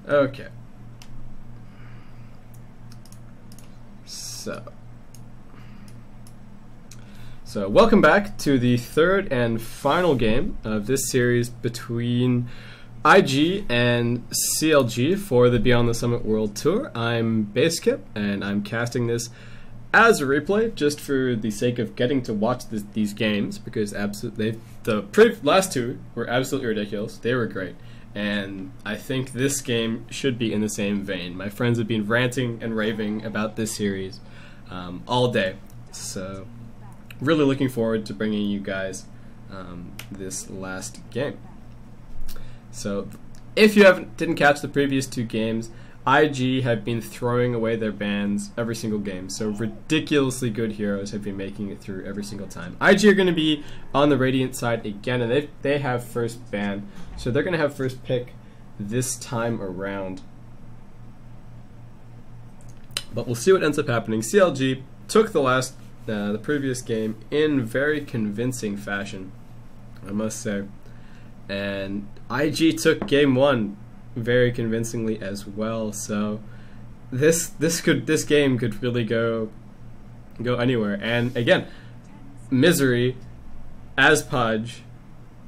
Okay. So welcome back to the third and final game of this series between IG and CLG for the Beyond the Summit World Tour. I'm Basekip, and I'm casting this as a replay just for the sake of getting to watch these games, because the last two were absolutely ridiculous. They were great, and I think this game should be in the same vein. My friends have been ranting and raving about this series all day, so really looking forward to bringing you guys this last game. So if you didn't catch the previous two games, IG have been throwing away their bans every single game. So ridiculously good heroes have been making it through every single time. IG are going to be on the Radiant side again, and they have first ban. So they're going to have first pick this time around. But we'll see what ends up happening. CLG took the previous game in very convincing fashion, I must say. And IG took game one very convincingly as well. So this game could really go anywhere. And again, Misery as Pudge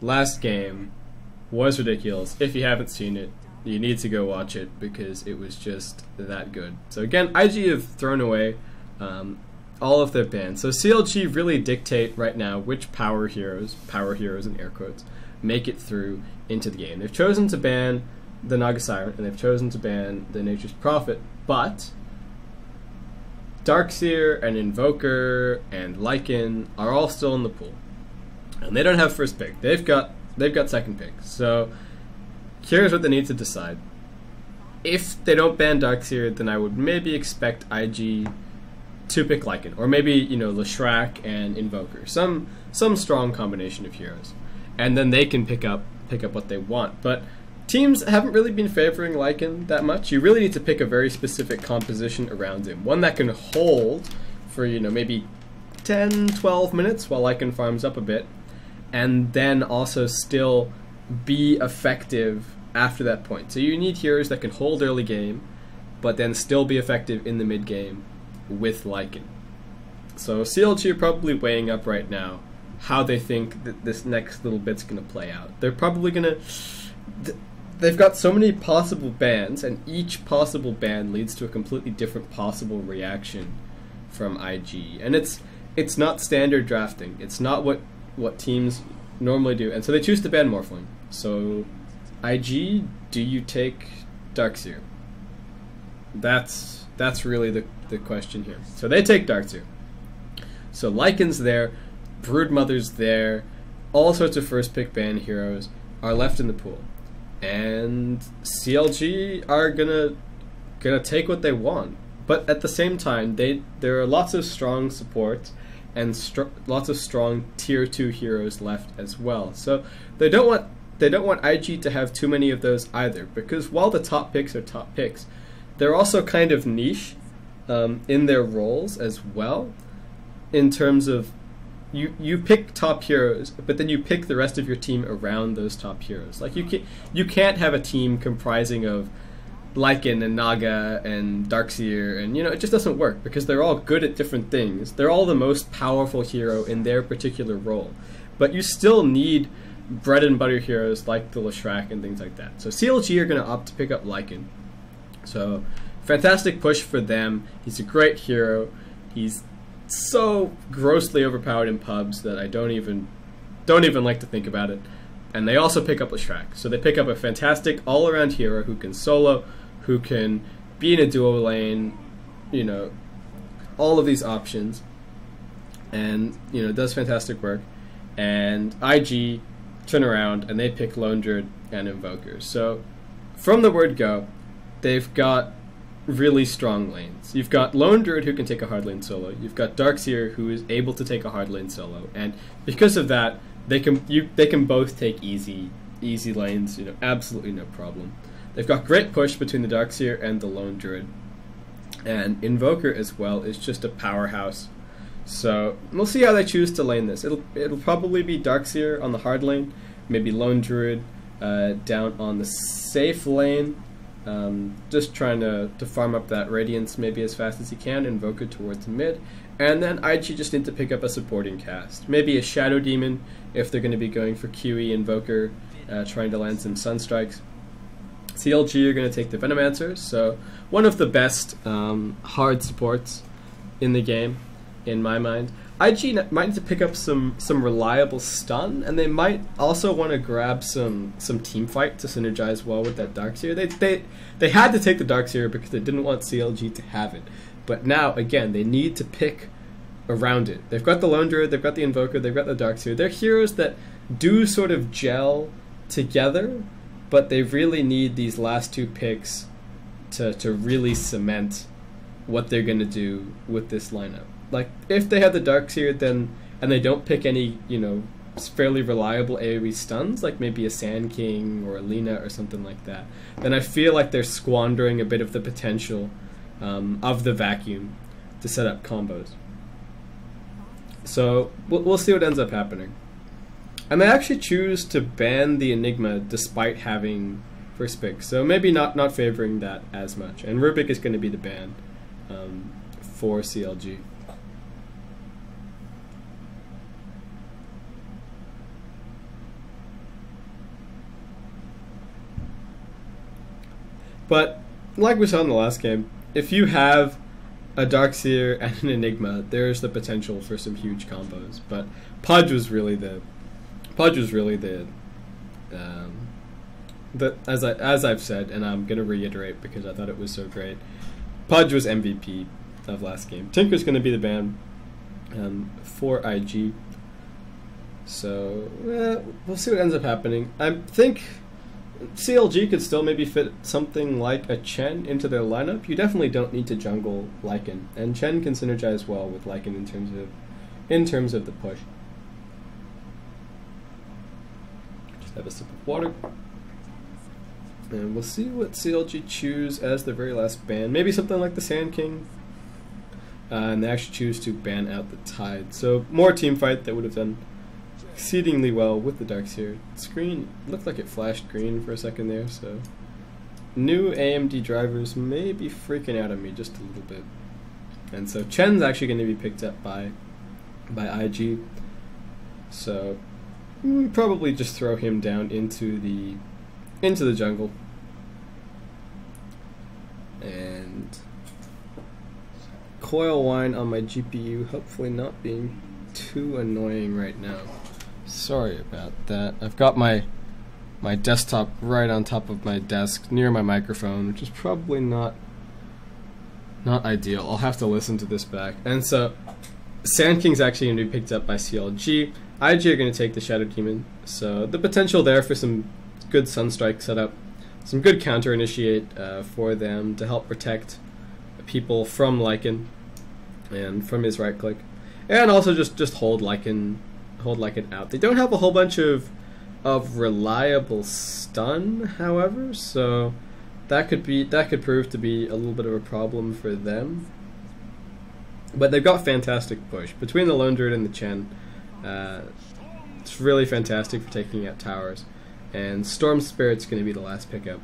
last game was ridiculous. If you haven't seen it, you need to go watch it because it was just that good. So again, IG have thrown away all of their bans. So CLG really dictate right now which power heroes in air quotes, make it through into the game. They've chosen to ban the Naga Siren, and they've chosen to ban the Nature's Prophet, but Darkseer and Invoker and Lycan are all still in the pool, and they don't have first pick. They've got second pick. So here's what they need to decide. If they don't ban Darkseer, then I would maybe expect IG to pick Lycan, or maybe Leshrac and Invoker, some strong combination of heroes, and then they can pick up what they want. But teams haven't really been favoring Lycan that much. You really need to pick a very specific composition around him, one that can hold for maybe 10-12 minutes while Lycan farms up a bit, and then also still be effective after that point. So you need heroes that can hold early game, but then still be effective in the mid game with Lycan. So CLG are probably weighing up right now how they think that this next little bit's going to play out. They're probably going to... They've got so many possible bans, and each possible ban leads to a completely different possible reaction from IG. And it's not standard drafting. It's not what teams normally do. And so they choose to ban Morphling. So IG, do you take Darkseer? That's really the question here. So they take Darkseer. So Lycan's there, Broodmother's there, all sorts of first pick ban heroes are left in the pool, and CLG are gonna take what they want. But at the same time, there are lots of strong support and lots of strong tier 2 heroes left as well. So they don't want IG to have too many of those either, because while the top picks are top picks, they're also kind of niche in their roles as well, in terms of you pick top heroes, but then you pick the rest of your team around those top heroes. Like you can't have a team comprising of Lycan and Naga and Darkseer, and it just doesn't work, because they're all good at different things. They're all the most powerful hero in their particular role, but you still need bread and butter heroes like the Leshrac and things like that. So CLG are going to opt to pick up Lycan. So fantastic push for them. He's a great hero. He's so grossly overpowered in pubs that I don't even like to think about it. And they also pick up Leshrac. So they pick up a fantastic all-around hero who can solo, who can be in a duo lane, all of these options, and does fantastic work. And IG turn around and they pick Lone Druid and Invoker. So from the word go, they've got really strong lanes. You've got Lone Druid who can take a hard lane solo. You've got Darkseer who is able to take a hard lane solo, and because of that, they can both take easy lanes. Absolutely no problem. They've got great push between the Darkseer and the Lone Druid, and Invoker as well is just a powerhouse. So we'll see how they choose to lane this. It'll probably be Darkseer on the hard lane, maybe Lone Druid down on the safe lane, Just trying to farm up that Radiance maybe as fast as he can, Invoker towards mid. And then IG just need to pick up a supporting cast. Maybe a Shadow Demon if they're going to be going for QE Invoker, trying to land some Sunstrikes. CLG are going to take the Venomancer, so one of the best hard supports in the game, in my mind. IG might need to pick up some reliable stun, and they might also want to grab some team fight to synergize well with that Darkseer. They had to take the Darkseer because they didn't want CLG to have it. But now, again, they need to pick around it. They've got the Lone Druid, they've got the Invoker, they've got the Darkseer. They're heroes that do sort of gel together, but they really need these last two picks to really cement what they're going to do with this lineup. Like, if they have the Darkseer then, and they don't pick any, fairly reliable AoE stuns, like maybe a Sand King or a Lina or something like that, then I feel like they're squandering a bit of the potential of the vacuum to set up combos. So we'll see what ends up happening. And they actually choose to ban the Enigma despite having first pick, so maybe not favoring that as much. And Rubik is going to be the ban for CLG. But like we saw in the last game, if you have a Darkseer and an Enigma, there's the potential for some huge combos. But Pudge was really the as I've said, and I'm gonna reiterate because I thought it was so great. Pudge was MVP of last game. Tinker's gonna be the ban for IG. So we'll see what ends up happening. I think CLG could still maybe fit something like a Chen into their lineup. You definitely don't need to jungle Lycan, and Chen can synergize well with Lycan in terms of the push. Just have a sip of water, and we'll see what CLG choose as the very last ban. Maybe something like the Sand King, and they actually choose to ban out the Tide. So more team fight that would have done exceedingly well with the Darkseer. Screen looked like it flashed green for a second there, so new AMD drivers may be freaking out on me just a little bit. And so Chen's actually going to be picked up by IG, so probably just throw him down into the jungle. And coil whine on my GPU, hopefully not being too annoying right now. Sorry about that. I've got my desktop right on top of my desk near my microphone, which is probably not ideal. I'll have to listen to this back. And so Sand King's actually going to be picked up by CLG. IG are going to take the Shadow Demon. So the potential there for some good Sunstrike setup, some good counter initiate for them to help protect people from Lycan and from his right click. And also just hold Lycan out. They don't have a whole bunch of reliable stun, however, so that could prove to be a little bit of a problem for them. But they've got fantastic push between the Lone Druid and the Chen. It's really fantastic for taking out towers, and Storm Spirit's going to be the last pickup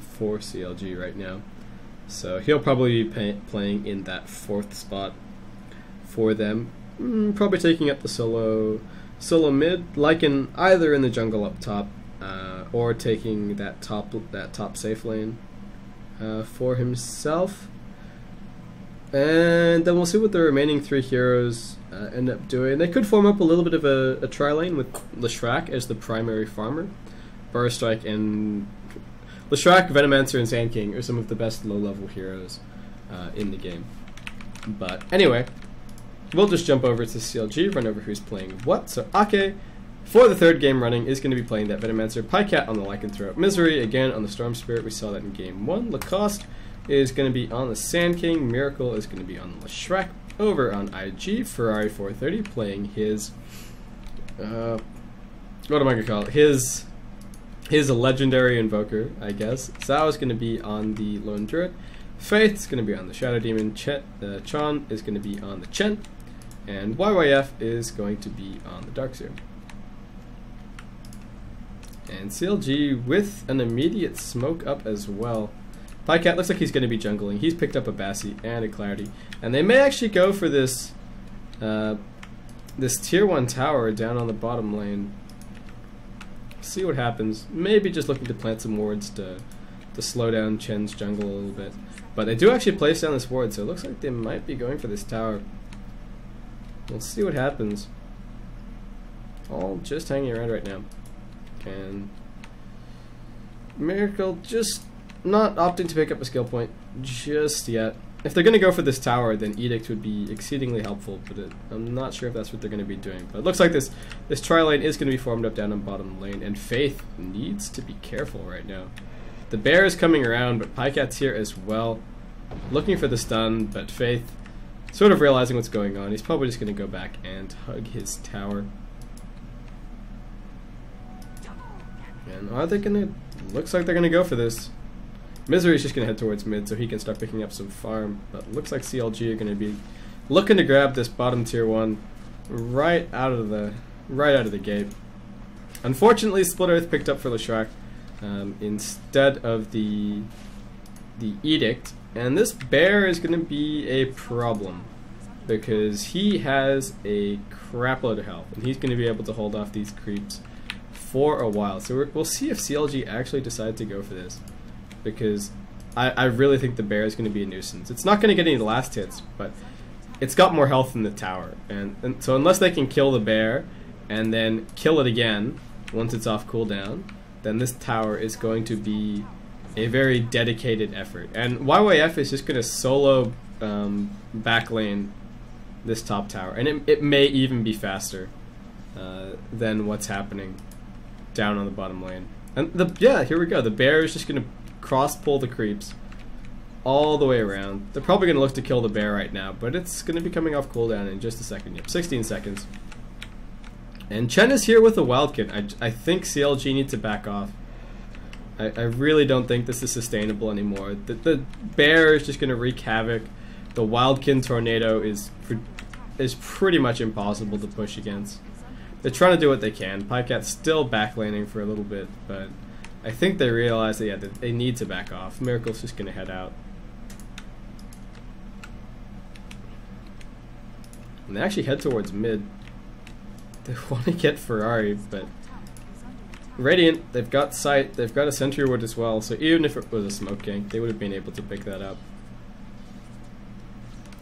for CLG right now. So he'll probably be playing in that fourth spot for them. Probably taking up the solo mid, Lycan either in the jungle up top, or taking that top safe lane for himself. And then we'll see what the remaining three heroes end up doing. They could form up a little bit of a tri-lane with Leshrac as the primary farmer. Burstrike and Leshrac, Venomancer, and Sand King are some of the best low-level heroes in the game. But anyway, we'll just jump over to CLG, run over who's playing what. So Ake, for the third game running, is going to be playing that Venomancer. Pycat on the Lycanthrope. Misery, again, on the Storm Spirit. We saw that in game 1. Lacoste is going to be on the Sand King. Miracle is going to be on the Leshrac. Over on IG, Ferrari 430 playing his... what am I going to call it? His legendary Invoker, I guess. Zhao is going to be on the Lone Druid. Faith is going to be on the Shadow Demon. Chan is going to be on the Chen. And YYF is going to be on the Darkseer. And CLG with an immediate smoke up as well. Pycat looks like he's going to be jungling. He's picked up a Bassi and a Clarity. And they may actually go for this this tier 1 tower down on the bottom lane. See what happens. Maybe just looking to plant some wards to slow down Chen's jungle a little bit. But they do actually place down this ward, so it looks like they might be going for this tower. We'll see what happens. All just hanging around right now. And Miracle just not opting to pick up a skill point just yet. If they're going to go for this tower, then Edict would be exceedingly helpful, but I'm not sure if that's what they're going to be doing. But it looks like this tri-lane is going to be formed up down on bottom lane, and Faith needs to be careful right now. The bear is coming around, but Pycat's here as well, looking for the stun, but Faith sort of realizing what's going on. He's probably just going to go back and hug his tower. And are they going to... Looks like they're going to go for this. Misery's just going to head towards mid so he can start picking up some farm, but looks like CLG are going to be looking to grab this bottom tier 1 right out of the gate. Unfortunately, Split Earth picked up for Leshrac instead of the Edict, and this bear is going to be a problem because he has a crap load of health and he's going to be able to hold off these creeps for a while. So we'll see if CLG actually decide to go for this, because I really think the bear is going to be a nuisance. It's not going to get any last hits, but it's got more health than the tower, and so unless they can kill the bear and then kill it again once it's off cooldown, then this tower is going to be a very dedicated effort. And YYF is just going to solo back lane this top tower, and it may even be faster than what's happening down on the bottom lane. And here we go. The bear is just going to cross pull the creeps all the way around. They're probably going to look to kill the bear right now, but it's going to be coming off cooldown in just a second. Yep, 16 seconds. And Chen is here with a Wildkin. I think CLG needs to back off. I really don't think this is sustainable anymore. The bear is just going to wreak havoc. The Wildkin Tornado is pretty much impossible to push against. They're trying to do what they can. Pycat's still backlaning for a little bit, but I think they realize that they need to back off. Miracle's just going to head out. And they actually head towards mid. They want to get Ferrari, but Radiant, they've got sight, they've got a sentry ward as well, so even if it was a smoke gank, they would have been able to pick that up.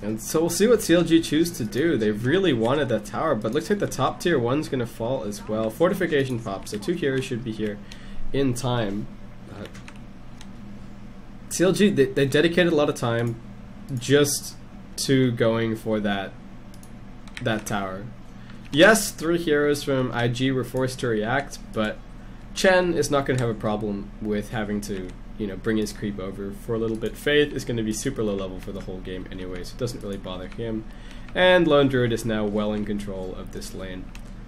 And so we'll see what CLG choose to do. They really wanted that tower, but looks like the top tier 1's going to fall as well. Fortification pops, so 2 heroes should be here in time. CLG, they dedicated a lot of time just to going for that tower. Yes, 3 heroes from IG were forced to react, but Chen is not going to have a problem with having to, bring his creep over for a little bit. Faith is going to be super low level for the whole game anyway, so it doesn't really bother him. And Lone Druid is now well in control of this lane.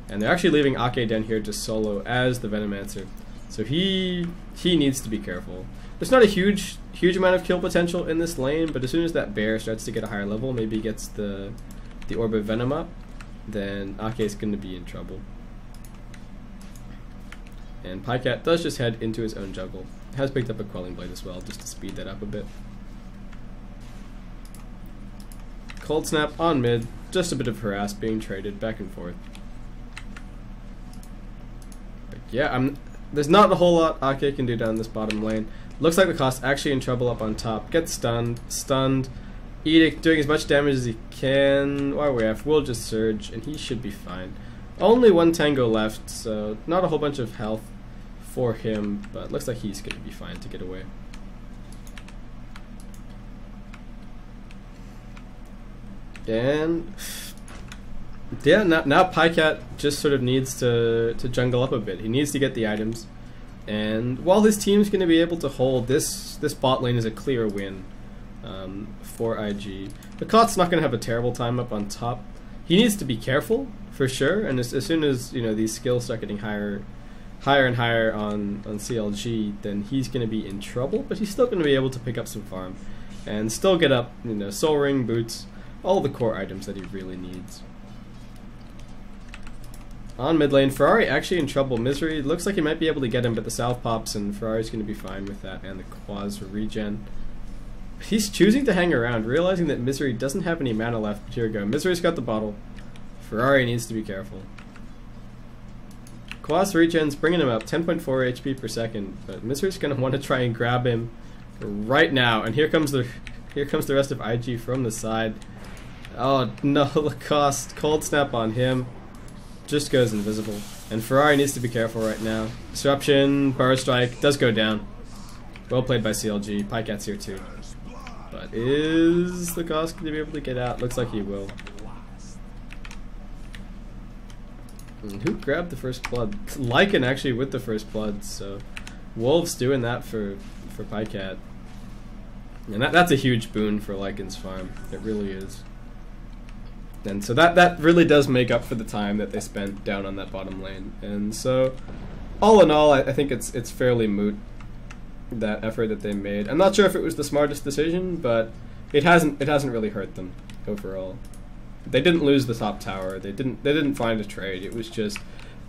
And they're actually leaving Ake down here to solo as the Venomancer. So he needs to be careful. There's not a huge amount of kill potential in this lane, but as soon as that bear starts to get a higher level, maybe gets the Orb of Venom up, then Ake is going to be in trouble. And Pycat does just head into his own jungle. Has picked up a Quelling Blade as well, just to speed that up a bit. Cold Snap on mid, just a bit of harass being traded back and forth. But yeah, there's not a whole lot Ake can do down this bottom lane. Looks like the cost actually in trouble up on top. Gets stunned. Edict doing as much damage as he can. YWF will just surge, and he should be fine. Only 1 tango left, so not a whole bunch of health for him, but looks like he's going to be fine to get away. And yeah, now Pycat just sort of needs to jungle up a bit. He needs to get the items, and while his team's going to be able to hold, this bot lane is a clear win for IG. The Kot's not going to have a terrible time up on top. He needs to be careful for sure, and as soon as these skills start getting higher and higher on CLG, then he's going to be in trouble. But he's still going to be able to pick up some farm and still get up Soul Ring, boots, all the core items that he really needs. On mid lane, Ferrari actually in trouble. Misery looks like he might be able to get him, but the South pops, and Ferrari's going to be fine with that, and the Quaz for regen. He's choosing to hang around, realizing that Misery doesn't have any mana left. Here we go. Misery's got the bottle. Ferrari needs to be careful. Colossus regen's bringing him up 10.4 HP per second, but Misery's going to want to try and grab him right now. And here comes the rest of IG from the side. Oh no, Lacoste, cold snap on him. Just goes invisible. And Ferrari needs to be careful right now. Disruption, Bar Strike, does go down. Well played by CLG. Pycat's here too. But is Lacoste going to be able to get out? Looks like he will. And who grabbed the first blood? Lycan actually with the first blood, so Wolves doing that for Pycat. And that's a huge boon for Lycan's farm. It really is. And so that really does make up for the time that they spent down on that bottom lane. And so all in all, I think it's fairly moot, that effort that they made. I'm not sure if it was the smartest decision, but it hasn't really hurt them overall. They didn't lose the top tower. They didn't find a trade. It was just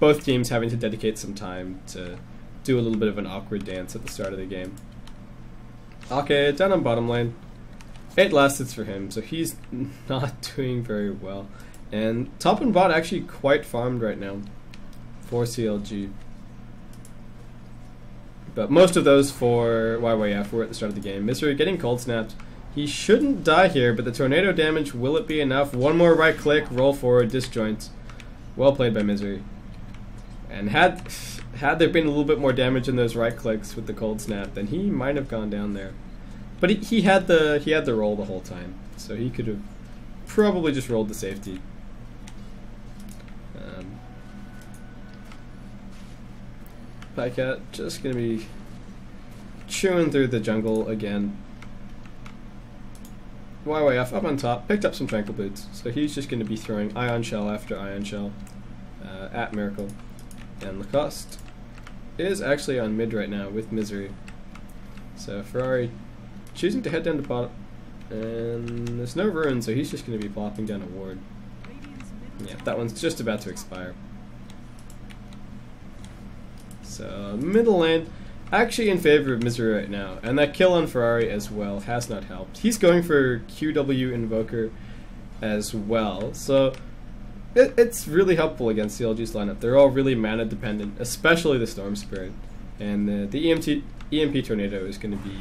both teams having to dedicate some time to do a little bit of an awkward dance at the start of the game. Okay, down on bottom lane. 8 last hits for him, so he's not doing very well. And top and bot actually quite farmed right now for CLG. But most of those for YYF were at the start of the game. Misery getting cold snapped. He shouldn't die here, but the tornado damage, will it be enough? One more right click, roll forward, disjoint. Well played by Misery. And had there been a little bit more damage in those right clicks with the cold snap, then he might have gone down there. But he had the roll the whole time, so he could have probably just rolled the safety. Pycat just gonna be chewing through the jungle again. YYF up on top, picked up some Tranquil Boots, so he's just going to be throwing Ion Shell after Ion Shell at Miracle. And Lacoste is actually on mid right now with Misery. So Ferrari choosing to head down to bottom, and there's no rune, so he's just going to be plopping down a ward. Yeah, that one's just about to expire. So middle lane, actually in favor of Misery right now, and that kill on Ferrari as well has not helped. He's going for QW Invoker as well, so it's really helpful against CLG's lineup. They're all really mana dependent, especially the Storm Spirit, and the EMP Tornado is going to be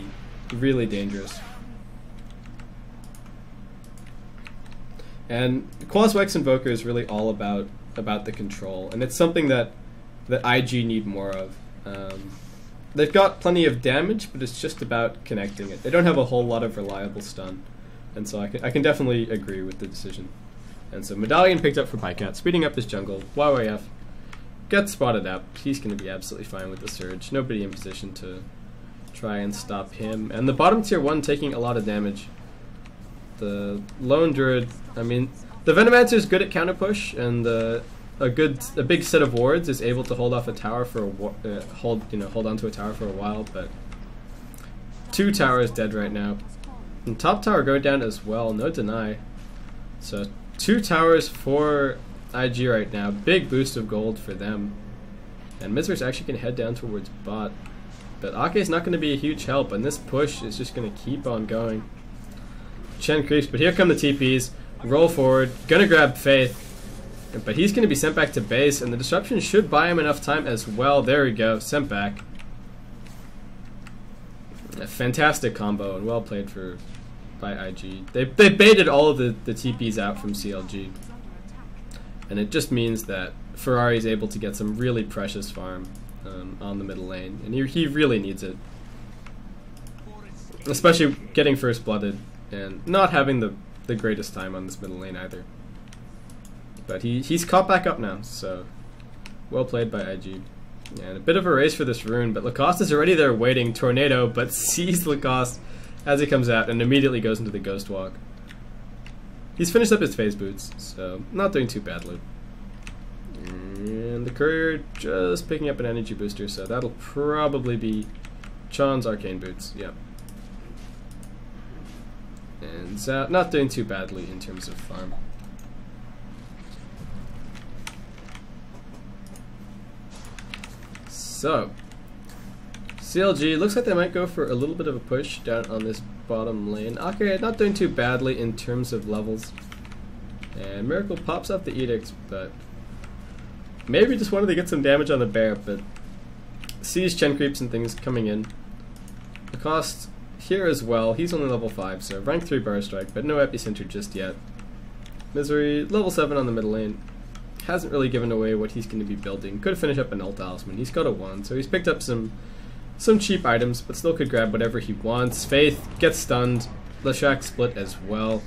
really dangerous. And Quas Wex Invoker is really all about the control, and it's something that IG need more of. They've got plenty of damage, but it's just about connecting it. They don't have a whole lot of reliable stun, and so I can definitely agree with the decision. And so Medallion picked up for Pycat, speeding up his jungle. YYF gets spotted up. He's going to be absolutely fine with the Surge. Nobody in position to try and stop him. And the bottom tier 1 taking a lot of damage. The Lone Druid, I mean, the Venomancer is good at counter push, and a big set of wards is able to hold off a tower for hold onto a tower for a while. But 2 towers dead right now, and top tower go down as well. No deny. So 2 towers for IG right now. Big boost of gold for them. And Misery's actually going to head down towards bot. But Ake's not going to be a huge help, and this push is just going to keep on going. Chen creeps, but here come the TPs. Roll forward. Gonna grab Faith. But he's going to be sent back to base, and the disruption should buy him enough time as well. There we go. Sent back. A fantastic combo, and well played by IG. They baited all of the TPs out from CLG. And it just means that Ferrari is able to get some really precious farm on the middle lane. And he really needs it. Especially getting first blooded and not having the greatest time on this middle lane either. But he's caught back up now, so well played by IG. And a bit of a race for this rune, but Lacoste is already there waiting. Tornado, but sees Lacoste as he comes out and immediately goes into the Ghost Walk. He's finished up his phase boots, so not doing too badly. And the courier just picking up an energy booster, so that'll probably be Chan's arcane boots. Yep. And Zao not doing too badly in terms of farm. So CLG looks like they might go for a little bit of a push down on this bottom lane. Okay, not doing too badly in terms of levels. And Miracle pops off the edicts, but maybe just wanted to get some damage on the bear, but sees Chen creeps and things coming in. The cost here as well, he's only level 5, so rank 3 bar strike, but no epicenter just yet. Misery, level 7 on the middle lane. Hasn't really given away what he's going to be building. Could finish up an ult talisman. He's got a 1, so he's picked up some cheap items, but still could grab whatever he wants. Faith gets stunned. Leshak split as well.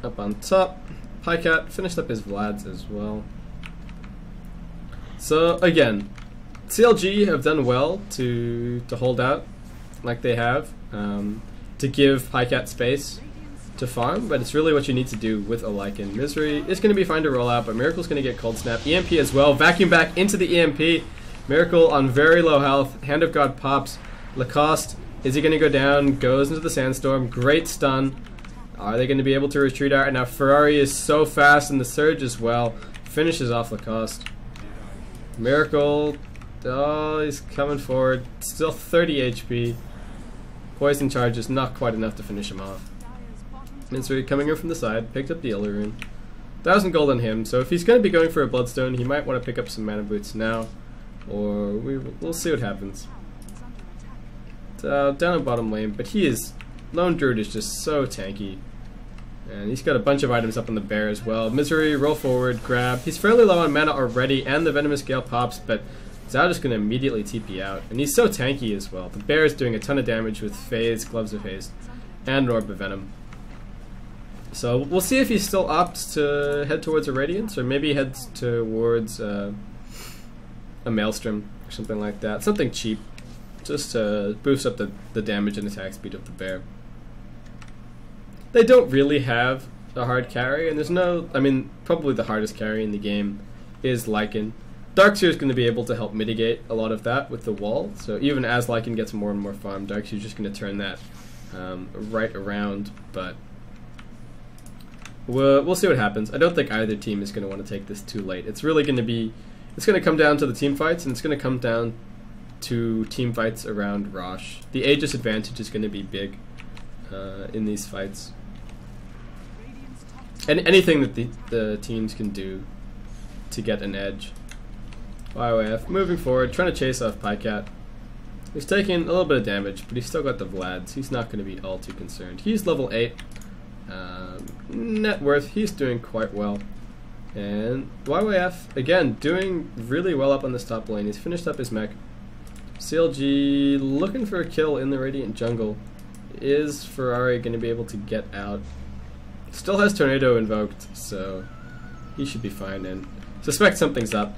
Up on top, Pycat finished up his Vlads as well. So again, CLG have done well to hold out like they have, to give Pycat space to farm, but it's really what you need to do with a Lycan. Misery is going to be fine to roll out, but Miracle's going to get Cold Snap. EMP as well, vacuum back into the EMP. Miracle on very low health, Hand of God pops. Lacoste, is he going to go down? Goes into the Sandstorm, great stun. Are they going to be able to retreat out? And now Ferrari is so fast, and the Surge as well. Finishes off Lacoste. Miracle, oh, he's coming forward. Still 30 HP. Poison charge is not quite enough to finish him off. Misery coming in from the side, picked up the Yellow Rune. 1,000 gold on him, so if he's going to be going for a Bloodstone, he might want to pick up some Mana Boots now, or we'll see what happens. Down on bottom lane, but Lone Druid is just so tanky. And he's got a bunch of items up on the bear as well. Misery, roll forward, grab. He's fairly low on mana already, and the Venomous Gale pops, but Zhao just going to immediately TP out. And he's so tanky as well. The bear is doing a ton of damage with Phase, Gloves of Haste, and Orb of Venom. So we'll see if he still opts to head towards a Radiance, or maybe heads towards a Maelstrom, or something like that. Something cheap, just to boost up the damage and attack speed of the bear. They don't really have a hard carry, and there's no, I mean, probably the hardest carry in the game is Lycan. Darkseer is going to be able to help mitigate a lot of that with the wall, so even as Lycan gets more and more farm, Darkseer is just going to turn that right around, but we'll see what happens. I don't think either team is going to want to take this too late. It's really going to be, it's going to come down to the team fights, and it's going to come down to team fights around Rosh. The Aegis advantage is going to be big in these fights. And anything that the teams can do to get an edge. YOF moving forward, trying to chase off Pycat. He's taking a little bit of damage, but he's still got the Vlads. He's not going to be all too concerned. He's level 8. Net worth, he's doing quite well. And YYF, again, doing really well up on this top lane. He's finished up his mech. CLG looking for a kill in the Radiant Jungle. Is Ferrari going to be able to get out? Still has Tornado invoked, so he should be fine, and suspect something's up.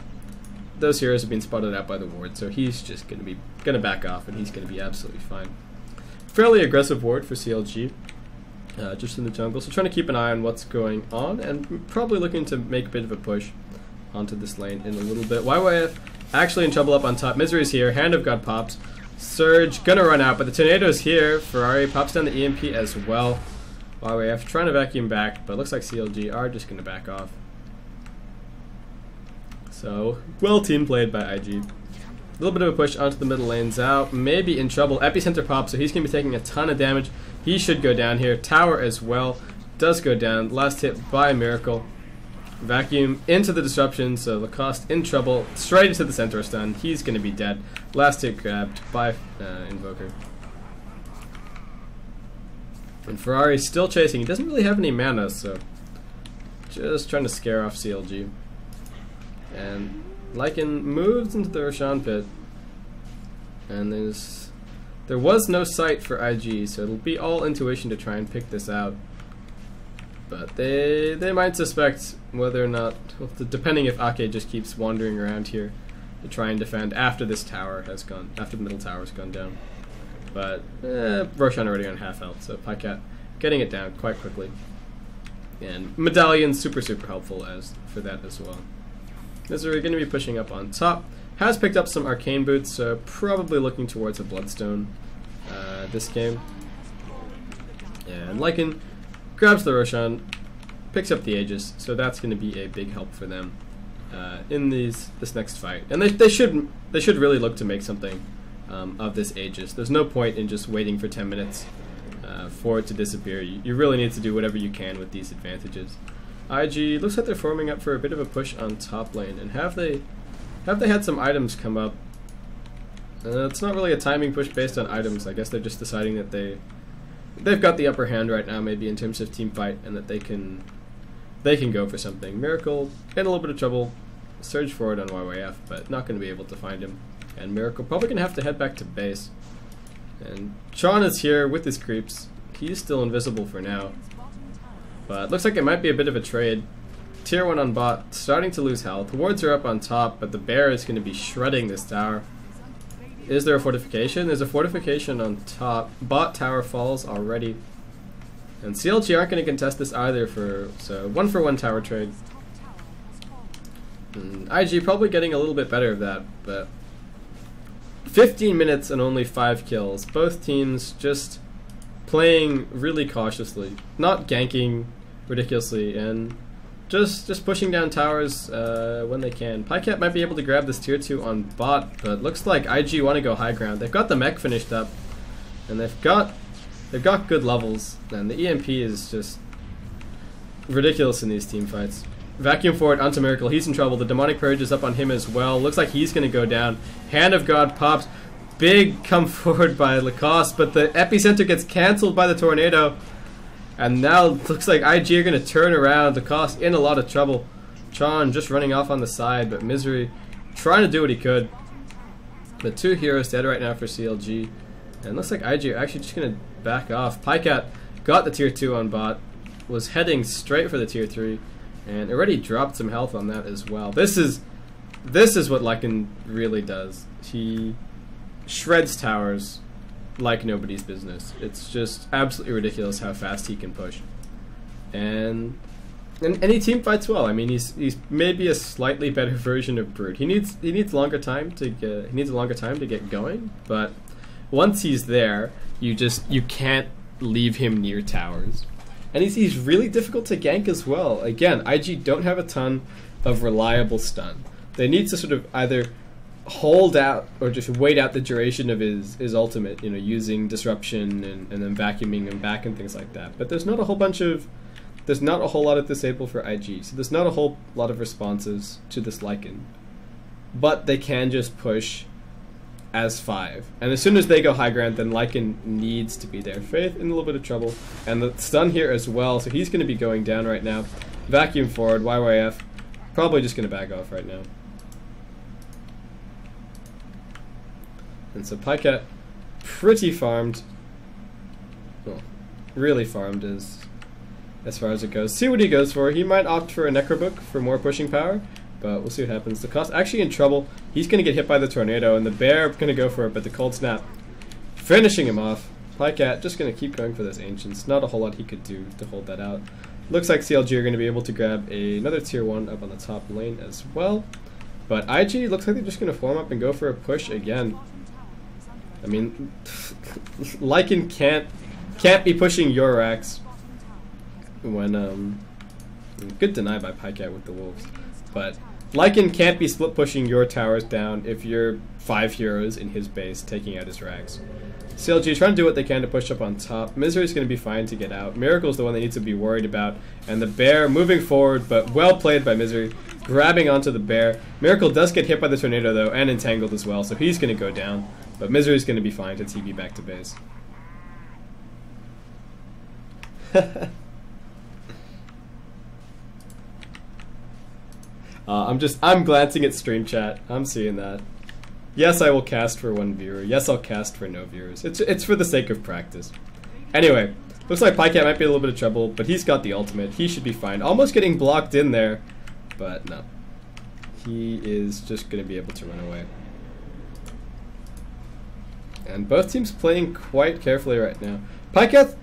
Those heroes have been spotted out by the ward, so he's just gonna back off, and he's gonna be absolutely fine. Fairly aggressive ward for CLG, just in the jungle, so trying to keep an eye on what's going on, and probably looking to make a bit of a push onto this lane in a little bit. YYF actually in trouble up on top. Misery's here, Hand of God pops. Surge gonna run out, but the Tornado's here. Ferrari pops down the EMP as well. YYF trying to vacuum back, but it looks like CLG are just gonna back off. So, well team played by IG. A little bit of a push onto the middle lane. Zhao maybe in trouble. Epicenter pop, so he's going to be taking a ton of damage. He should go down here. Tower as well does go down. Last hit by Miracle. Vacuum into the disruption, so Lacoste in trouble. Straight into the center stun. He's going to be dead. Last hit grabbed by Invoker. And Ferrari still chasing. He doesn't really have any mana, so just trying to scare off CLG. And Lycan moves into the Roshan pit, and there was no sight for IG, so it'll be all intuition to try and pick this out. But they might suspect whether or not, depending if Ake just keeps wandering around here to try and defend after this tower has gone, after the middle tower has gone down. But Roshan already on half health, so Pycat getting it down quite quickly. And Medallion super helpful for that as well. Misery going to be pushing up on top. Has picked up some Arcane Boots, so probably looking towards a Bloodstone this game. And Lycan grabs the Roshan, picks up the Aegis, so that's going to be a big help for them. in this next fight, and they should really look to make something of this Aegis. There's no point in just waiting for 10 minutes for it to disappear. You really need to do whatever you can with these advantages. IG looks like they're forming up for a bit of a push on top lane, and have they had some items come up? It's not really a timing push based on items. I guess they're just deciding that they've got the upper hand right now, maybe in terms of team fight, and that they can go for something. Miracle in a little bit of trouble. Surge forward on YYF, but not going to be able to find him. And Miracle probably going to have to head back to base. And Sean is here with his creeps. He's still invisible for now. But looks like it might be a bit of a trade. Tier 1 on bot, starting to lose health. Wards are up on top, but the bear is going to be shredding this tower. Is there a fortification? There's a fortification on top. Bot tower falls already. And CLG aren't going to contest this either, so 1-for-1 tower trade. And IG probably getting a little bit better of that, but 15 minutes and only 5 kills. Both teams just playing really cautiously, not ganking ridiculously, and just pushing down towers when they can. Pycat might be able to grab this tier 2 on bot, but looks like IG want to go high ground. They've got the mech finished up, and they've got good levels, and the EMP is just ridiculous in these team fights. Vacuum forward onto Miracle. He's in trouble. The Demonic Purge is up on him as well. Looks like he's going to go down. Hand of God pops. Big come forward by Lacoste, but the epicenter gets cancelled by the tornado. And now looks like IG are going to turn around. Lacoste in a lot of trouble. Tron just running off on the side, but Misery trying to do what he could. The 2 heroes dead right now for CLG. And looks like IG are actually just going to back off. Pycat got the tier 2 on bot. Was heading straight for the tier 3. And already dropped some health on that as well. This is what Lycan really does. He shreds towers like nobody's business. It's just absolutely ridiculous how fast he can push. And he team fights well. I mean, he's maybe a slightly better version of Brood. He needs longer time to get going, but once he's there, you can't leave him near towers. And he's really difficult to gank as well. Again, IG don't have a ton of reliable stun. They need to sort of either hold out or just wait out the duration of his ultimate, using disruption and then vacuuming him back and things like that. But there's not a whole lot of disable for IG, so there's not a whole lot of responses to this Lycan. But they can just push as 5. And as soon as they go high ground, then Lycan needs to be there. Faith in a little bit of trouble. And the stun here as well, so he's going to be going down right now. Vacuum forward, YYF. Probably just going to back off right now. And so Pycat pretty farmed. Well, really farmed as far as it goes. See what he goes for. He might opt for a Necrobook for more pushing power. But we'll see what happens. The cost actually in trouble. He's going to get hit by the tornado, and the bear going to go for it, but the cold snap finishing him off. Pycat just going to keep going for those ancients. Not a whole lot he could do to hold that out. Looks like CLG are going to be able to grab another tier 1 up on the top lane as well. But IG looks like they're just going to form up and go for a push again. I mean, Lycan can't be pushing your racks when good deny by Pycat with the wolves, but Lycan can't be split pushing your towers down if you're 5 heroes in his base taking out his racks. CLG trying to do what they can to push up on top. Misery's going to be fine to get out. Miracle's the one that needs to be worried about. And the bear moving forward, but well played by Misery, grabbing onto the bear. Miracle does get hit by the tornado though, and entangled as well, so he's going to go down. But Misery's going to be fine to TP back to base. I'm glancing at stream chat. I'm seeing that. Yes, I will cast for 1 viewer. Yes, I'll cast for no viewers. It's for the sake of practice. Anyway, looks like Pycat might be in a little bit of trouble, but he's got the ultimate. He should be fine. Almost getting blocked in there, but no. He is just going to be able to run away. And both teams playing quite carefully right now. Pycat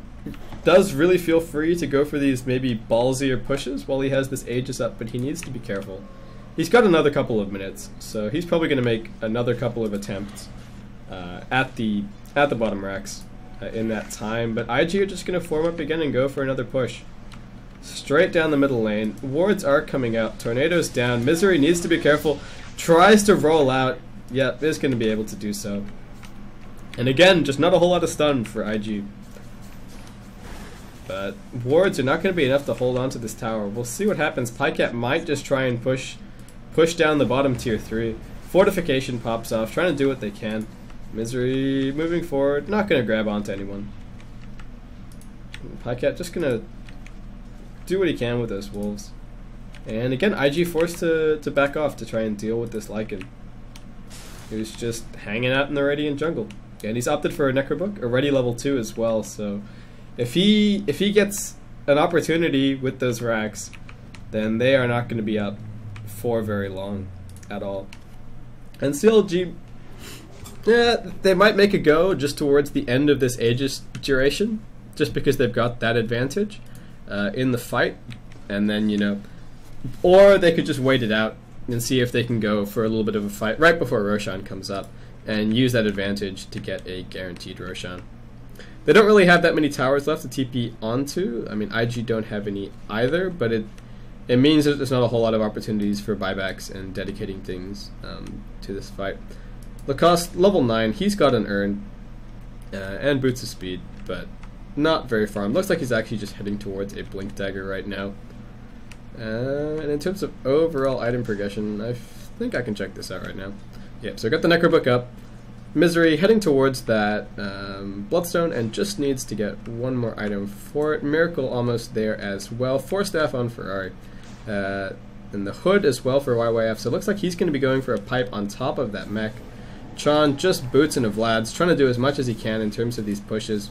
does really feel free to go for these maybe ballsier pushes while he has this Aegis up, but he needs to be careful. He's got another couple of minutes, so he's probably going to make another couple of attempts at the bottom racks in that time. But IG are just going to form up again and go for another push. Straight down the middle lane. Wards are coming out. Tornado's down. Misery needs to be careful. Tries to roll out. Yep, is going to be able to do so. And again, just not a whole lot of stun for IG. But wards are not going to be enough to hold on to this tower. We'll see what happens. Pycat might just try and push down the bottom tier 3. Fortification pops off, trying to do what they can. Misery moving forward, not going to grab onto anyone. Pycat just going to do what he can with those wolves. And again, IG forced to back off to try and deal with this Lycan. He was just hanging out in the Radiant jungle. And he's opted for a Necrobook, already level 2 as well, so if he gets an opportunity with those racks, then they are not going to be up for very long at all. And CLG, yeah, they might make a go just towards the end of this Aegis duration, just because they've got that advantage in the fight, and then, you know, or they could just wait it out and see if they can go for a little bit of a fight right before Roshan comes up and use that advantage to get a guaranteed Roshan. They don't really have that many towers left to TP onto. I mean, IG don't have any either, but it means that there's not a whole lot of opportunities for buybacks and dedicating things to this fight. Lacoste, level 9, he's got an urn and boots of speed, but not very far. It looks like he's actually just heading towards a blink dagger right now. And in terms of overall item progression, I think I can check this out right now. Yep, so I got the Necrobook up. Misery heading towards that Bloodstone and just needs to get one more item for it. Miracle almost there as well. 4 staff on Ferrari. And the hood as well for YYF. So it looks like he's going to be going for a pipe on top of that mech. Chan just boots into Vlad's, trying to do as much as he can in terms of these pushes.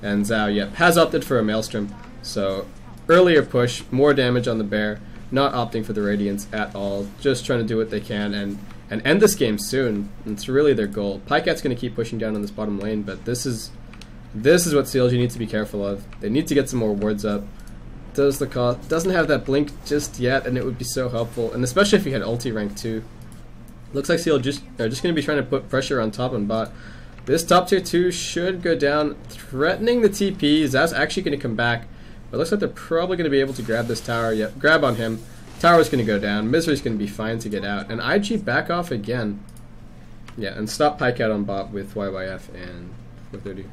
And Zhao, yep, has opted for a Maelstrom. So earlier push, more damage on the bear. Not opting for the Radiance at all. Just trying to do what they can and end this game soon. It's really their goal. Pycat's going to keep pushing down on this bottom lane, but this is what CLG needs to be careful of. They need to get some more wards up. Doesn't have that blink just yet, and it would be so helpful, and especially if he had ulti rank 2. Looks like CLG are just going to be trying to put pressure on top and bot. This top tier 2 should go down, threatening the TP. Zhaw's actually going to come back, but it looks like they're probably going to be able to grab this tower. Yep, grab on him. Tower's going to go down. Misery's going to be fine to get out. And IG back off again. Yeah, and stop Pycat on bot with YYF and 430.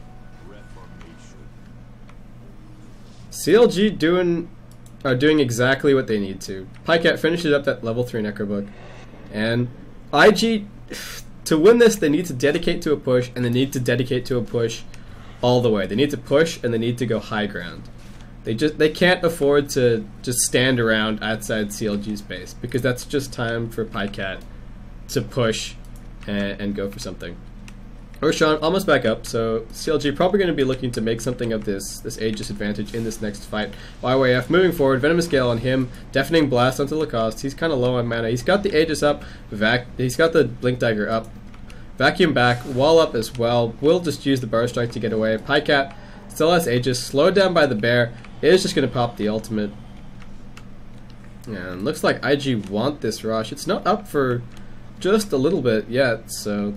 CLG are doing exactly what they need to. Pycat finishes up that level 3 Necrobook. And IG, to win this, they need to dedicate to a push, and they need to dedicate to a push all the way. They need to push, and they need to go high ground. They can't afford to just stand around outside CLG's base, because that's just time for Pycat to push and go for something. Roshan almost back up, so CLG probably going to be looking to make something of this Aegis advantage in this next fight. YYF moving forward, Venomous Gale on him, Deafening Blast onto Lacoste. He's kind of low on mana. He's got the Aegis up, he's got the Blink Dagger up, Vacuum back, Wall up as well. Will just use the Bar Strike to get away. Pycat still has Aegis, slowed down by the bear. Is just going to pop the ultimate. And looks like IG want this rush. It's not up for just a little bit yet, so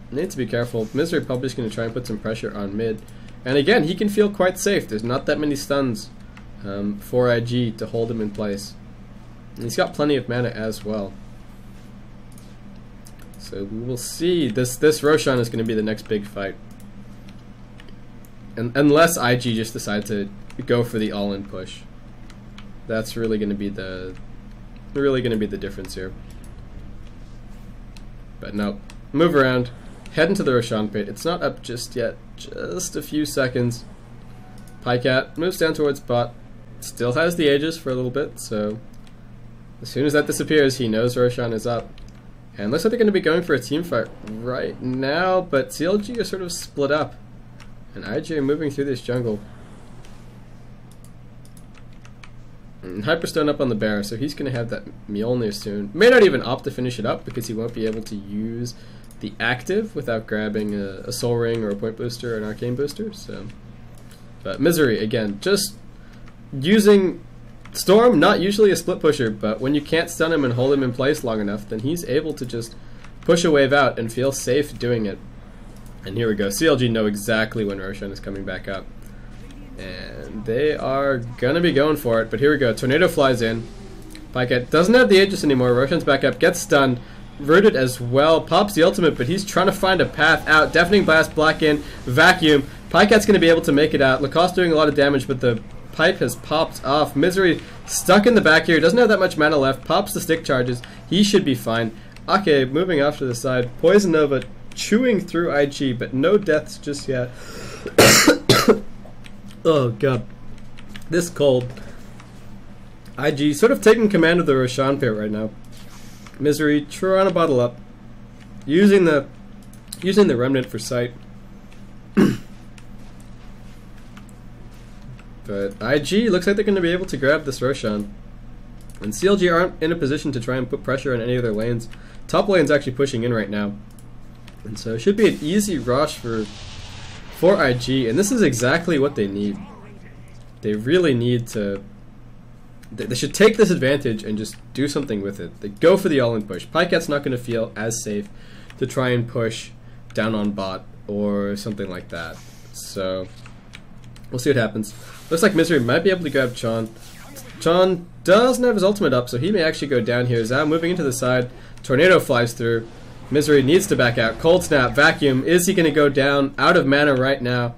need to be careful. Misery probably is going to try and put some pressure on mid. And again, he can feel quite safe. There's not that many stuns for IG to hold him in place. And he's got plenty of mana as well. So we will see. This Roshan is going to be the next big fight. And unless IG just decide to go for the all-in push, that's really going to be the difference here. But no, move around, head into the Roshan pit. It's not up just yet, just a few seconds. Pycat moves down towards bot, still has the Aegis for a little bit, so as soon as that disappears, he knows Roshan is up. And looks like they're going to be going for a team fight right now, but CLG are sort of split up, and IG are moving through this jungle. And Hyperstone up on the bear, so he's going to have that Mjolnir soon. May not even opt to finish it up because he won't be able to use the active without grabbing a Soul Ring or a Point Booster or an Arcane Booster. So, but Misery, again, just using Storm, not usually a split pusher, but when you can't stun him and hold him in place long enough, then he's able to just push a wave out and feel safe doing it. And here we go. CLG know exactly when Roshan is coming back up. And they are gonna be going for it, but here we go. Tornado flies in. Pycat doesn't have the Aegis anymore. Roshan's back up, gets stunned. Rooted as well, pops the ultimate, but he's trying to find a path out. Deafening Blast, Black in, Vacuum. Pycat's going to be able to make it out. Lacoste doing a lot of damage, but the pipe has popped off. Misery stuck in the back here. Doesn't have that much mana left. Pops the stick charges. He should be fine. Okay, moving off to the side. Poison Nova chewing through IG, but no deaths just yet. Oh god. This cold. IG sort of taking command of the Roshan pit right now. Misery trying to bottle up. Using the remnant for sight. But IG looks like they're going to be able to grab this Roshan. And CLG aren't in a position to try and put pressure on any of their lanes. Top lane's actually pushing in right now. And so it should be an easy rush for IG. And this is exactly what they need. They really need to... They should take this advantage and just do something with it. They go for the all-in push. Pycat's not going to feel as safe to try and push down on bot or something like that. So we'll see what happens. Looks like Misery might be able to grab Chon. Chon doesn't have his ultimate up, so he may actually go down here. Zao moving into the side. Tornado flies through. Misery needs to back out. Cold Snap, Vacuum. Is he going to go down? Out of mana right now.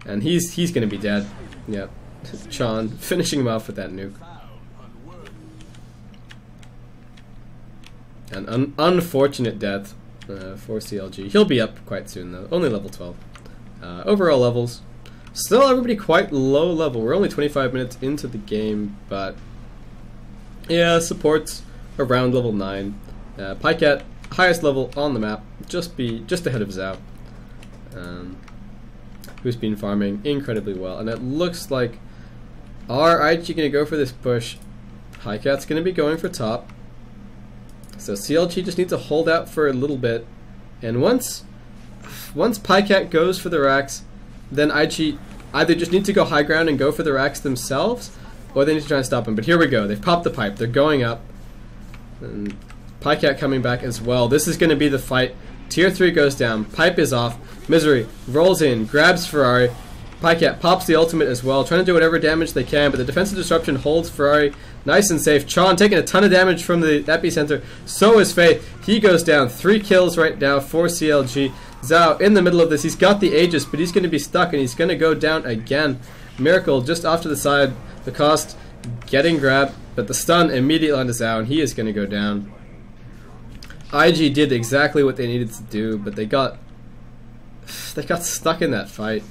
And he's going to be dead. Yep. Chon finishing him off with that nuke. An unfortunate death for CLG. He'll be up quite soon though. Only level 12. Overall levels. Still everybody quite low level. We're only 25 minutes into the game, but yeah, support's around level 9. Pycat, highest level on the map, just ahead of Zao, who's been farming incredibly well. And it looks like are IG going to go for this push? Pycat's going to be going for top. So CLG just needs to hold out for a little bit, and once Pycat goes for the racks, then IG either just need to go high ground and go for the racks themselves, or they need to try and stop him. But here we go. They've popped the pipe. They're going up. And Pycat coming back as well. This is going to be the fight. Tier 3 goes down. Pipe is off. Misery rolls in, grabs Ferrari. Pycat pops the ultimate as well, trying to do whatever damage they can, but the defensive disruption holds Ferrari nice and safe. Chon taking a ton of damage from the epicenter. So is Faith. He goes down. 3 kills right now for CLG. Zao in the middle of this. He's got the Aegis, but he's going to be stuck, and he's going to go down again. Miracle just off to the side. The cost getting grabbed, but the stun immediately onto Zao, and he is going to go down. IG did exactly what they needed to do, but they got stuck in that fight.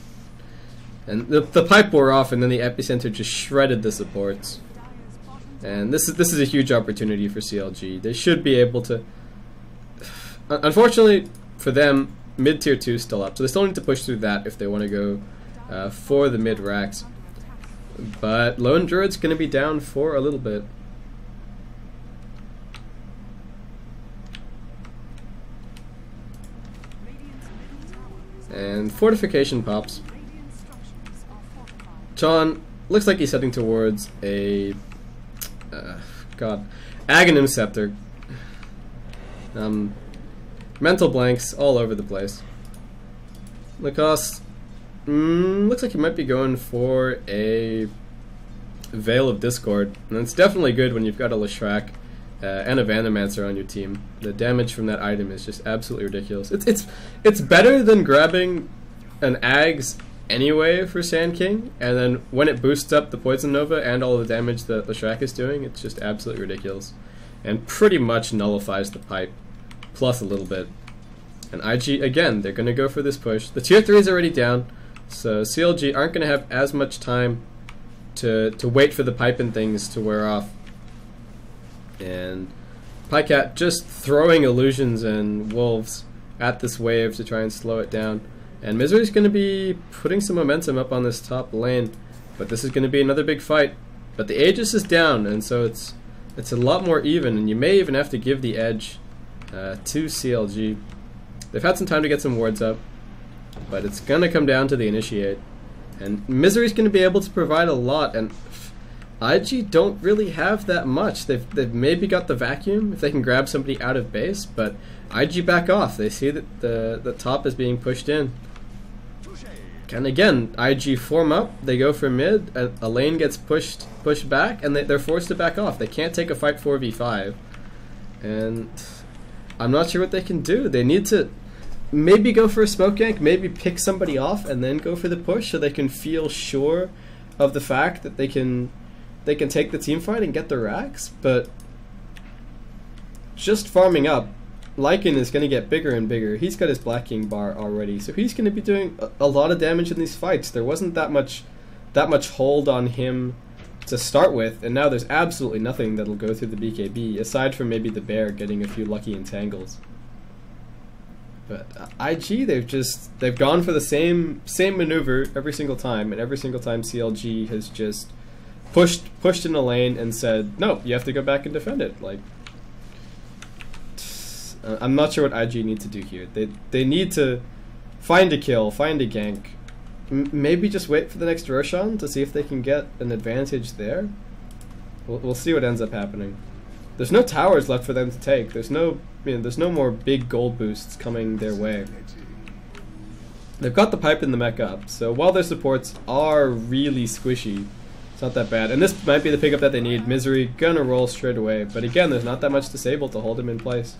And the pipe wore off, and then the epicenter just shredded the supports. And this is a huge opportunity for CLG. They should be able to... Unfortunately for them, mid tier 2 is still up, so they still need to push through that if they want to go for the mid racks. But Lone Druid's going to be down for a little bit. And Fortification pops. Chon looks like he's heading towards a Aghanim Scepter. Mental blanks all over the place. Lacoste looks like he might be going for a Veil of Discord, and it's definitely good when you've got a Leshrac and a Vanomancer on your team. The damage from that item is just absolutely ridiculous. It's better than grabbing an Ags anyway for Sand King, and then when it boosts up the Poison Nova and all the damage that Leshrac is doing, it's just absolutely ridiculous. And pretty much nullifies the pipe, plus a little bit. And IG, again, they're going to go for this push. The tier 3 is already down, so CLG aren't going to have as much time to wait for the pipe and things to wear off. And Pycat just throwing illusions and wolves at this wave to try and slow it down. And Misery's going to be putting some momentum up on this top lane, but this is going to be another big fight. But the Aegis is down, and so it's a lot more even, and you may even have to give the edge to CLG. They've had some time to get some wards up, but it's going to come down to the initiate. And Misery's going to be able to provide a lot, and IG don't really have that much. They've maybe got the vacuum if they can grab somebody out of base, but IG back off. They see that the top is being pushed in. And again, IG form up, they go for mid, a lane gets pushed back, and they're forced to back off. They can't take a fight 4v5. And I'm not sure what they can do. They need to maybe go for a smoke gank, maybe pick somebody off, and then go for the push so they can feel sure of the fact that they can take the team fight and get the racks. But just farming up, Lycan is going to get bigger and bigger. He's got his Black King bar already, so he's going to be doing a lot of damage in these fights. There wasn't that much hold on him to start with, and now there's absolutely nothing that'll go through the BKB, aside from maybe the bear getting a few lucky entangles. But IG, they've gone for the same maneuver every single time, and every single time CLG has just pushed in a lane and said, no, you have to go back and defend it. Like, I'm not sure what IG need to do here. They need to find a kill, find a gank, maybe just wait for the next Roshan to see if they can get an advantage there. We'll see what ends up happening. There's no towers left for them to take. There's no more big gold boosts coming their way. They've got the pipe and the mech up, so while their supports are really squishy, it's not that bad. And this might be the pickup that they need. Misery gonna roll straight away, but again, there's not that much disable to hold him in place.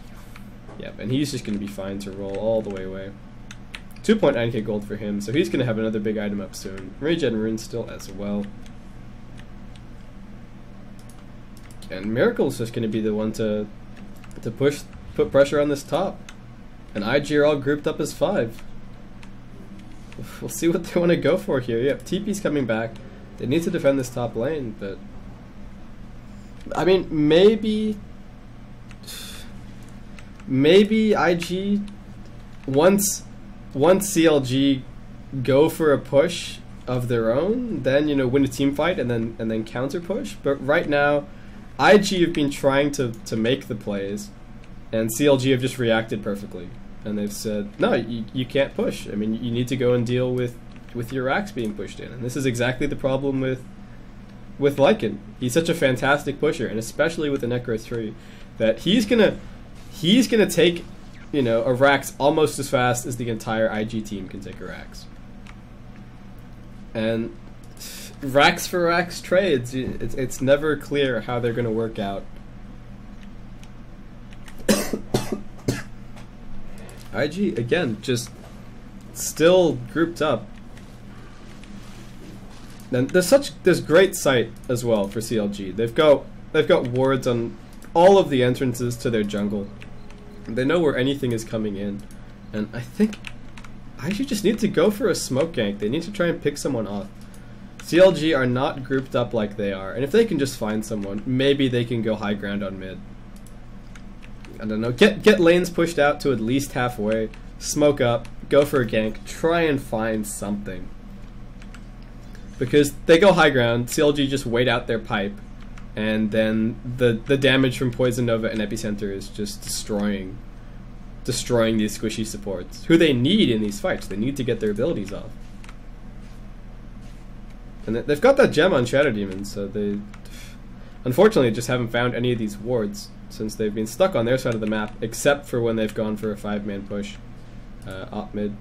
Yep, and he's just gonna be fine to roll all the way away. 2.9k gold for him, so he's gonna have another big item up soon. Regen rune still as well. And Miracle's just gonna be the one to put pressure on this top. And IG are all grouped up as 5. We'll see what they want to go for here. Yep, TP's coming back. They need to defend this top lane, but I mean, maybe IG once CLG go for a push of their own, then win a team fight and then counter push. But right now, IG have been trying to make the plays, and CLG have just reacted perfectly. And they've said, no, you can't push. I mean, you need to go and deal with your racks being pushed in. And this is exactly the problem with Lycan. He's such a fantastic pusher, and especially with the Necro 3, that he's gonna take a racks almost as fast as the entire IG team can take a racks. And racks for racks trades, it's never clear how they're gonna work out. IG again, just still grouped up. And there's great sight as well for CLG. They've got wards on all of the entrances to their jungle. They know where anything is coming in, and I think IG just need to go for a smoke gank. They need to try and pick someone off. CLG are not grouped up like they are, and if they can just find someone, maybe they can go high ground on mid. I don't know, get lanes pushed out to at least halfway, smoke up, go for a gank, try and find something. Because they go high ground, CLG just wait out their pipe, and then the damage from Poison Nova and Epicenter is just destroying these squishy supports, who they need in these fights. They need to get their abilities off. And they've got that gem on Shadow Demon, so they unfortunately just haven't found any of these wards since they've been stuck on their side of the map, except for when they've gone for a 5-man push op mid.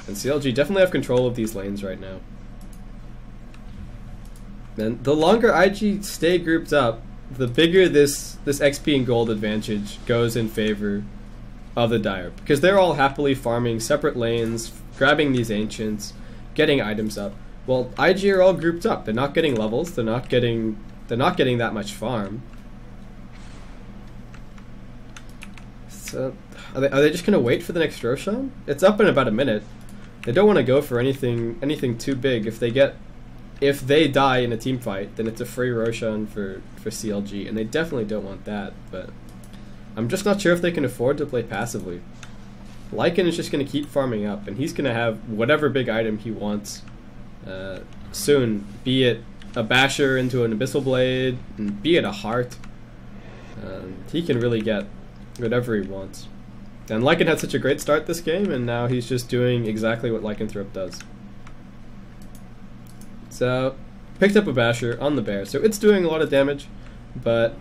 And CLG definitely have control of these lanes right now. And the longer IG stay grouped up, the bigger this XP and gold advantage goes in favor of the Dire, because they're all happily farming separate lanes, grabbing these ancients, getting items up. Well, IG are all grouped up. They're not getting levels. They're not getting that much farm. So are they just gonna wait for the next Roshan? It's up in about a minute. They don't want to go for anything too big. If they die in a team fight, then it's a free Roshan for CLG, and they definitely don't want that. But I'm just not sure if they can afford to play passively. Lycan is just going to keep farming up, and he's going to have whatever big item he wants soon, be it a Basher into an Abyssal Blade, and be it a Heart. He can really get whatever he wants. And Lycan had such a great start this game, and now he's just doing exactly what Lycanthrope does. So, picked up a Basher on the bear, so it's doing a lot of damage, but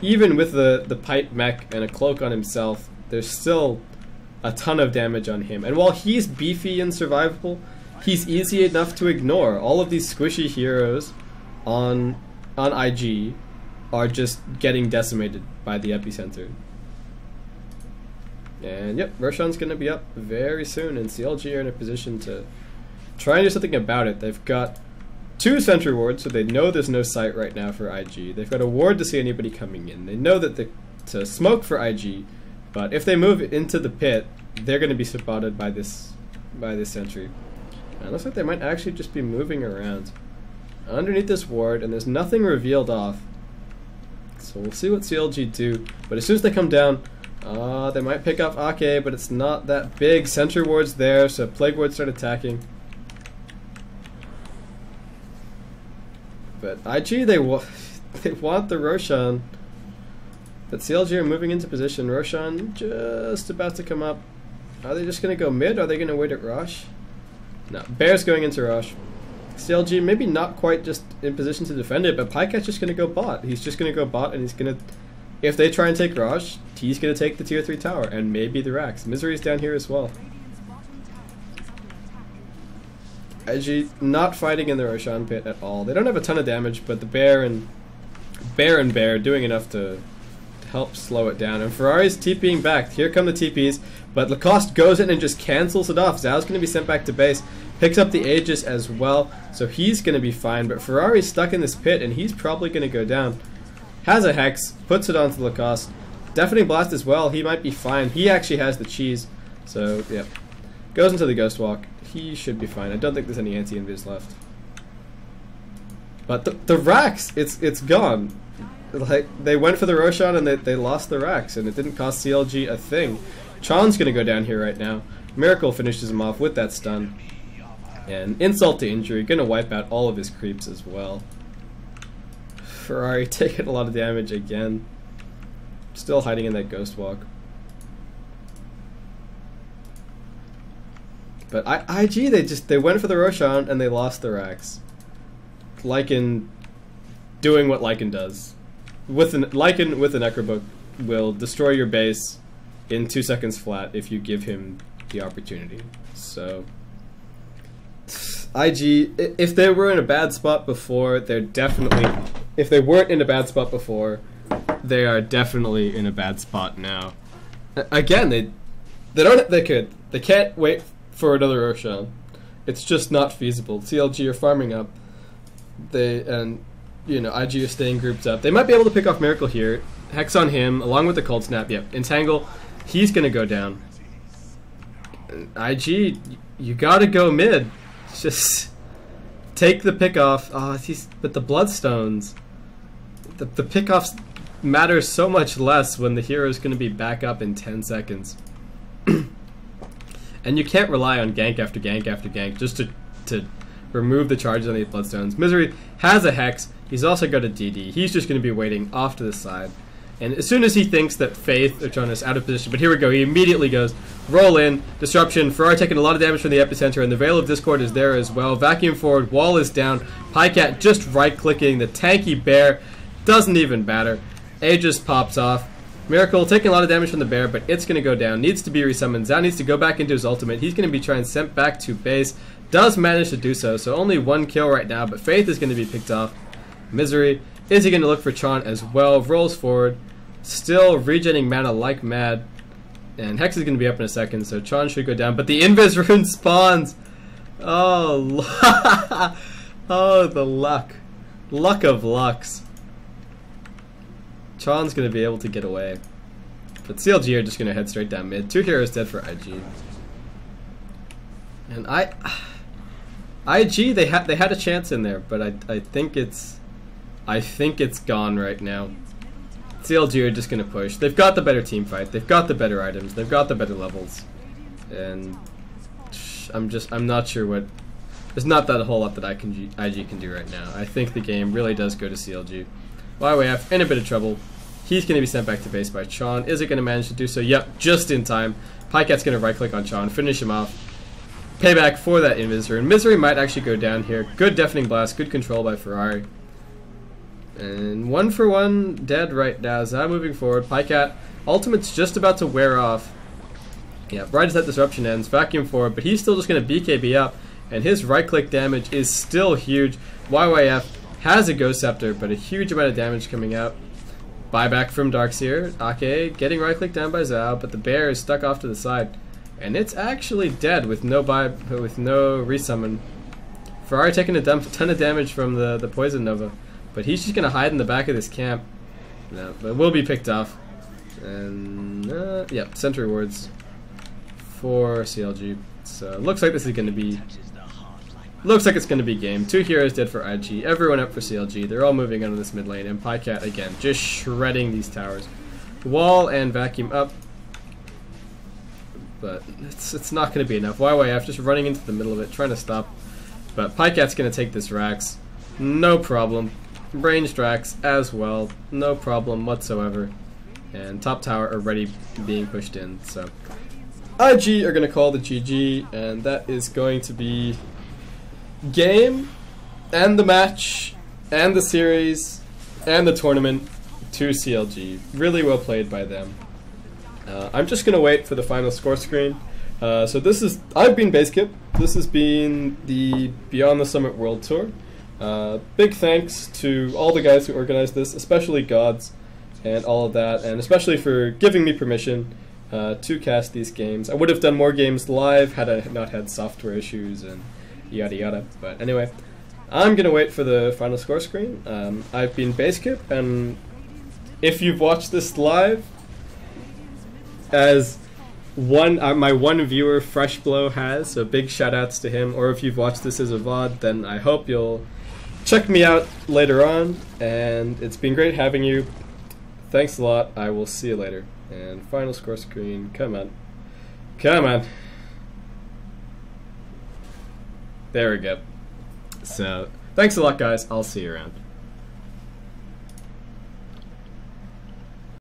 even with the pipe mech and a cloak on himself, there's still a ton of damage on him. And while he's beefy and survivable, he's easy enough to ignore. All of these squishy heroes on IG are just getting decimated by the epicenter. And yep, Roshan's going to be up very soon, and CLG are in a position to try and do something about it. They've got 2 sentry wards, so they know there's no sight right now for IG. They've got a ward to see anybody coming in. They know that to smoke for IG, but if they move into the pit, they're going to be spotted by this sentry. And it looks like they might actually just be moving around underneath this ward, and there's nothing revealed off. So we'll see what CLG do. But as soon as they come down, they might pick off Ake, but it's not that big. Sentry ward's there, so Plague wards start attacking. But IG, they want the Roshan. But CLG are moving into position. Roshan just about to come up. Are they just going to go mid? Are they going to wait at Rosh? No, Bear's going into Rosh. CLG maybe not quite just in position to defend it, but Pycat's just going to go bot. He's just going to go bot, and he's going to... If they try and take Rosh, he's going to take the tier 3 tower, and maybe the Rax. Misery's down here as well. IG not fighting in the Roshan pit at all. They don't have a ton of damage, but the Bear and Bear doing enough to help slow it down. And Ferrari's TPing back. Here come the TPs, but Lacoste goes in and just cancels it off. Zhao's going to be sent back to base. Picks up the Aegis as well, so he's going to be fine. But Ferrari's stuck in this pit, and he's probably going to go down. Has a Hex, puts it onto Lacoste. Deafening Blast as well, he might be fine. He actually has the cheese, so yep. Goes into the Ghost Walk. He should be fine. I don't think there's any anti-invis left. But the Rax, it's gone. Like, they went for the Roshan and they lost the Rax, and it didn't cost CLG a thing. Chan's gonna go down here right now. Miracle finishes him off with that stun. And insult to injury, gonna wipe out all of his creeps as well. Ferrari taking a lot of damage again. Still hiding in that Ghost Walk. But IG, they went for the Roshan and they lost the Rax. Lycan doing what Lycan does. Lycan with a Necrobook will destroy your base in 2 seconds flat if you give him the opportunity. So IG, if they were in a bad spot before, they're definitely... If they weren't in a bad spot before, they are definitely in a bad spot now. Again, they can't wait for another Roshan. It's just not feasible. CLG are farming up. IG are staying grouped up. They might be able to pick off Miracle here. Hex on him, along with the Cold Snap. Yep, Entangle. He's gonna go down. IG, you gotta go mid. Just take the pick off. But the Bloodstones. The pick offs matter so much less when the hero is gonna be back up in 10 seconds. And you can't rely on gank after gank after gank just to remove the charges on these Bloodstones. Misery has a Hex. He's also got a DD. He's just going to be waiting off to the side. And as soon as he thinks that Faith or Jonas is out of position, but here we go, he immediately goes, roll in, disruption, Ferrari taking a lot of damage from the epicenter, and the Veil of Discord is there as well. Vacuum forward, wall is down. Pycat just right-clicking. The tanky Bear doesn't even matter. Aegis pops off. Miracle taking a lot of damage from the Bear, but it's going to go down. Needs to be resummoned. Zhao needs to go back into his ultimate. He's going to be trying sent back to base. Does manage to do so, so only 1 kill right now, but Faith is going to be picked off. Misery, is he going to look for Chon as well? Rolls forward. Still regenerating mana like mad. And Hex is going to be up in a second, so Chon should go down. But the Invis rune spawns! Oh, oh, the luck. Luck of lucks. Chon's going to be able to get away. But CLG are just going to head straight down mid. 2 heroes dead for IG. And IG, they had a chance in there, but I think it's gone right now. CLG are just going to push. They've got the better team fight. They've got the better items. They've got the better levels. And I'm not sure what... There's not that a whole lot that IG can do right now. I think the game really does go to CLG. YWF in a bit of trouble. He's going to be sent back to base by Chon. Is it going to manage to do so? Yep, just in time. Pycat's going to right-click on Chon, finish him off. Payback for that Invis rune. Misery might actually go down here. Good Deafening Blast, good control by Ferrari. And 1 for 1 dead right now. Zhao moving forward. Pycat, ultimate's just about to wear off. Yeah, right as that disruption ends, vacuum forward, but he's still just going to BKB up. and his right-click damage is still huge. YYF has a Ghost Scepter, but a huge amount of damage coming out. Buyback from Darkseer. Ake getting right-click down by Zhao, but the bear is stuck off to the side, and it's actually dead with no resummon. Ferrari taking a ton of damage from the Poison Nova, but he's just gonna hide in the back of this camp. No, but will be picked off. And yep, Sentry Wards for CLG. So looks like this is gonna be. Looks like it's gonna be game. 2 heroes dead for IG. Everyone up for CLG. They're all moving onto this mid lane, and Pycat again just shredding these towers. Wall and vacuum up, but it's not gonna be enough. YYF just running into the middle of it, trying to stop. But Pycat's gonna take this Rax, no problem. Ranged Rax as well, no problem whatsoever. And top tower already being pushed in, so IG are gonna call the GG, and that is going to be game and the match and the series and the tournament to CLG. Really well played by them. I'm just gonna wait for the final score screen. So I've been Basekip. This has been the Beyond the Summit World Tour. Big thanks to all the guys who organized this, especially Gods and all of that, and especially for giving me permission to cast these games. I would have done more games live had I not had software issues and yada yada. But anyway, I'm gonna wait for the final score screen. I've been Basekip, and if you've watched this live, as my one viewer Freshblow has, so big shout outs to him, or if you've watched this as a VOD, then I hope you'll check me out later on, and it's been great having you. Thanks a lot. I will see you later. And final score screen, come on. Come on. There we go. So, thanks a lot guys, I'll see you around.